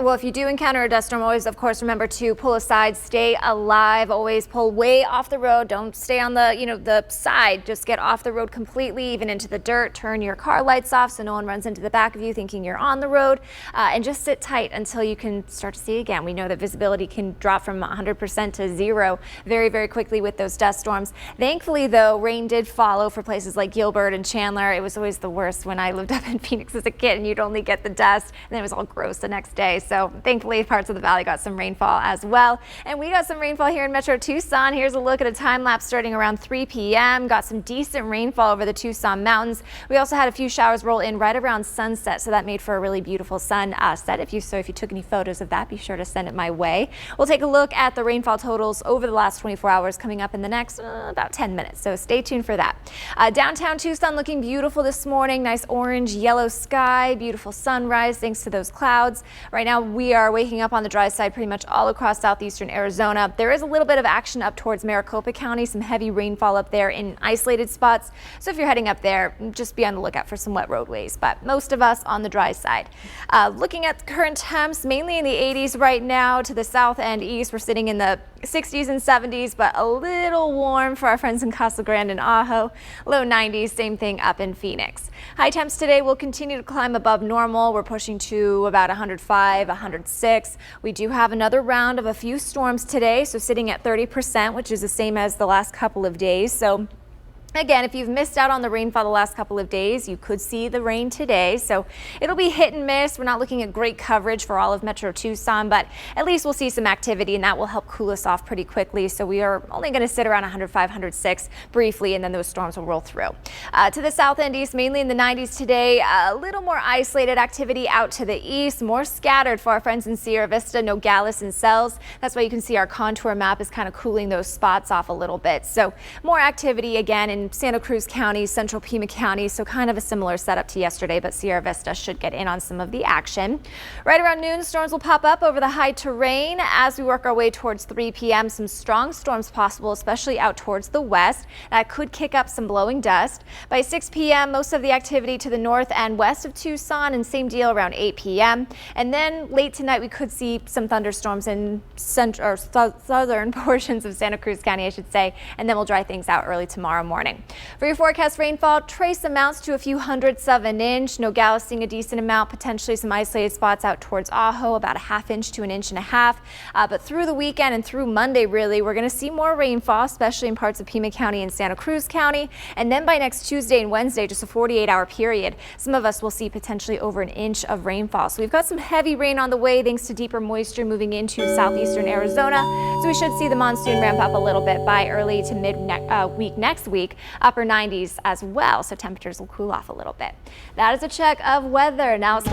Well, if you do encounter a dust storm, always, of course, remember to pull aside, stay alive, always pull way off the road. Don't stay on the, the side. Just get off the road completely, even into the dirt. Turn your car lights off so no one runs into the back of you thinking you're on the road, and just sit tight until you can start to see again. We know that visibility can drop from 100% to 0 very, very quickly with those dust storms. Thankfully, though, rain did follow for places like Gilbert and Chandler. It was always the worst when I lived up in Phoenix as a kid, and you'd only get the dust, and then it was all gross the next day. So thankfully, parts of the valley got some rainfall as well. And we got some rainfall here in Metro Tucson. Here's a look at a time lapse starting around 3 p.m. Got some decent rainfall over the Tucson mountains. We also had a few showers roll in right around sunset, so that made for a really beautiful sunset. If you took any photos of that, be sure to send it my way. We'll take a look at the rainfall totals over the last 24 hours coming up in the next about 10 minutes. So stay tuned for that. Downtown Tucson looking beautiful this morning. Nice orange, yellow sky, beautiful sunrise thanks to those clouds. Right now we are waking up on the dry side pretty much all across southeastern Arizona. There is a little bit of action up towards Maricopa County, some heavy rainfall up there in isolated spots. So if you're heading up there, just be on the lookout for some wet roadways, but most of us on the dry side. Looking at current temps, mainly in the 80s right now. To the south and east, we're sitting in the 60s and 70s, but a little warm for our friends in Casa Grande and Ajo. Low 90s, same thing up in Phoenix. High temps today will continue to climb above normal. We're pushing to about 105, 106. We do have another round of a few storms today, so sitting at 30%, which is the same as the last couple of days. So again, if you've missed out on the rainfall the last couple of days, you could see the rain today. So it'll be hit and miss. We're not looking at great coverage for all of Metro Tucson, but at least we'll see some activity, and that will help cool us off pretty quickly. So we are only going to sit around 105, 106 briefly, and then those storms will roll through. To the south and east, mainly in the 90s today, a little more isolated activity out to the east, more scattered for our friends in Sierra Vista, Nogales and Cells. That's why you can see our contour map is kind of cooling those spots off a little bit. So more activity again in Santa Cruz County, Central Pima County, so kind of a similar setup to yesterday, but Sierra Vista should get in on some of the action. Right around noon, storms will pop up over the high terrain as we work our way towards 3 p.m. Some strong storms possible, especially out towards the west. That could kick up some blowing dust. By 6 p.m., most of the activity to the north and west of Tucson, and same deal around 8 p.m. And then late tonight, we could see some thunderstorms in southern portions of Santa Cruz County, I should say, and then we'll dry things out early tomorrow morning. For your forecast rainfall, trace amounts to a few hundredths of an inch. Nogales seeing a decent amount, potentially some isolated spots out towards Ajo, about a ½ inch to 1.5 inches. But through the weekend and through Monday, really, we're going to see more rainfall, especially in parts of Pima County and Santa Cruz County. And then by next Tuesday and Wednesday, just a 48-hour period, some of us will see potentially over 1 inch of rainfall. So we've got some heavy rain on the way thanks to deeper moisture moving into southeastern Arizona. So we should see the monsoon ramp up a little bit by early to mid week next week. Upper 90s as well, so temperatures will cool off a little bit. That is a check of weather. Now let's go